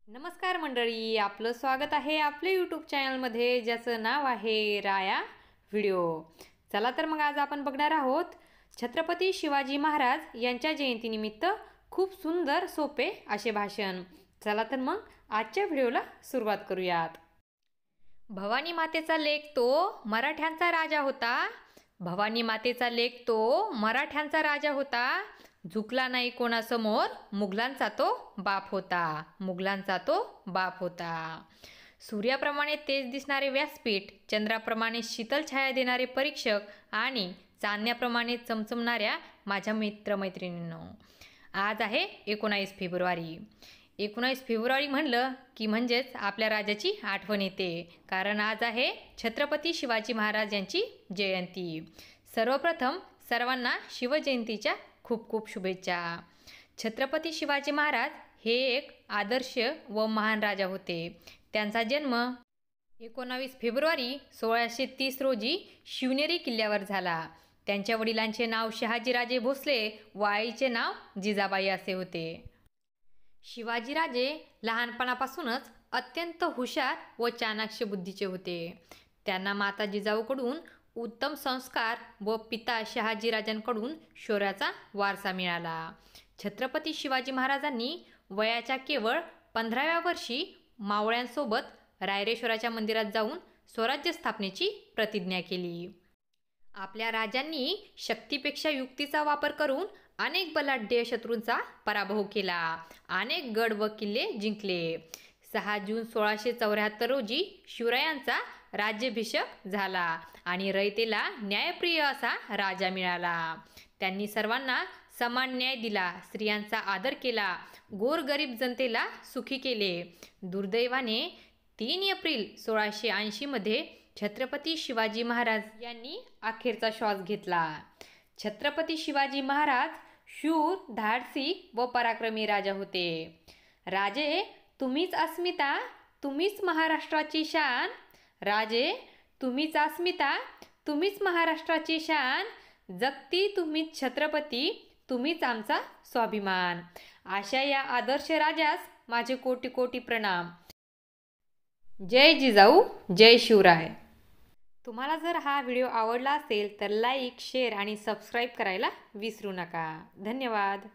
नमस्कार मंडळी, आपलं स्वागत आहे आपल्या यूट्यूब चॅनलमध्ये ज्याचं नाव आहे राया व्हिडिओ। चला तर मग आज आपण बघणार आहोत छत्रपती शिवाजी महाराज यांच्या जयंतीनिमित्त खूप सुंदर सोपे असे भाषण। चला तर मग आजच्या व्हिडिओला सुरुवात करूयात। भवानी मातेचा लेक तो मराठ्यांचा राजा होता। भवानी मातेचा लेक तो मराठ्यांचा राजा होता। झुकला नाही कोणासमोर, मुघलांचा तो बाप होता। मुघलांचा तो बाप होता। सूर्याप्रमाणे तेज दिसणारे व्यासपीठ, चंद्राप्रमाणे शीतल छाया देणारे परीक्षक आणि चांदण्याप्रमाणे चमचमणाऱ्या माझ्या मित्रमैत्रिणींनो, आज आहे 19 फेब्रुवारी। 19 फेब्रुवारी म्हणलं की म्हणजेच आपल्या राजाची आठवण येते, कारण आज आहे छत्रपती शिवाजी महाराज यांची जयंती। सर्वप्रथम सर्वांना शिवजयंतीच्या खूप खूप शुभेच्छा। छत्रपती शिवाजी महाराज हे एक आदर्श व महान राजा होते। त्यांचा जन्म 19 फेब्रुवारी 1630 रोजी शिवनेरी किल्ल्यावर झाला। त्यांच्या वडिलांचे नाव शहाजीराजे भोसले व आईचे नाव जिजाबाई असे होते। शिवाजीराजे लहानपणापासूनच अत्यंत हुशार व चाणाक्ष बुद्धीचे होते। त्यांना माता जिजाऊकडून उत्तम संस्कार व पिता शहाजीराजांकडून शौर्याचा वारसा मिळाला। छत्रपती शिवाजी महाराजांनी वयाच्या केवळ 15व्या वर्षी मावळ्यांसोबत रायरेश्वराच्या मंदिरात जाऊन स्वराज्य स्थापनेची प्रतिज्ञा केली। आपल्या राजांनी शक्तीपेक्षा युक्तीचा वापर करून अनेक बलाढ्य शत्रूंचा पराभव केला, अनेक गड व किल्ले जिंकले। 6 जून 1674 रोजी शिवरायांचा राज्याभिषेक झाला आणि रयतेला न्यायप्रिय असा राजा मिळाला। त्यांनी सर्वांना समान न्याय दिला, स्त्रियांचा आदर केला, गोरगरीब जनतेला सुखी केले। दुर्दैवाने 3 एप्रिल 1680 मध्ये छत्रपती शिवाजी महाराज यांनी अखेरचा श्वास घेतला। छत्रपती शिवाजी महाराज शूर, धाडसी व पराक्रमी राजा होते। राजे तुम्हीच अस्मिता, तुम्हीच महाराष्ट्राची शान। राजे तुम्हीच अस्मिता, तुम्हीच महाराष्ट्राची शान। जगती तुम्हीच छत्रपती, तुम्हीच आमचा स्वाभिमान। अशा या आदर्श राजास माझे कोटी कोटी प्रणाम। जय जिजाऊ, जय शिवराय। तुम्हाला जर हा व्हिडिओ आवडला असेल तर लाईक, शेअर आणि सबस्क्राईब करायला विसरू नका। धन्यवाद।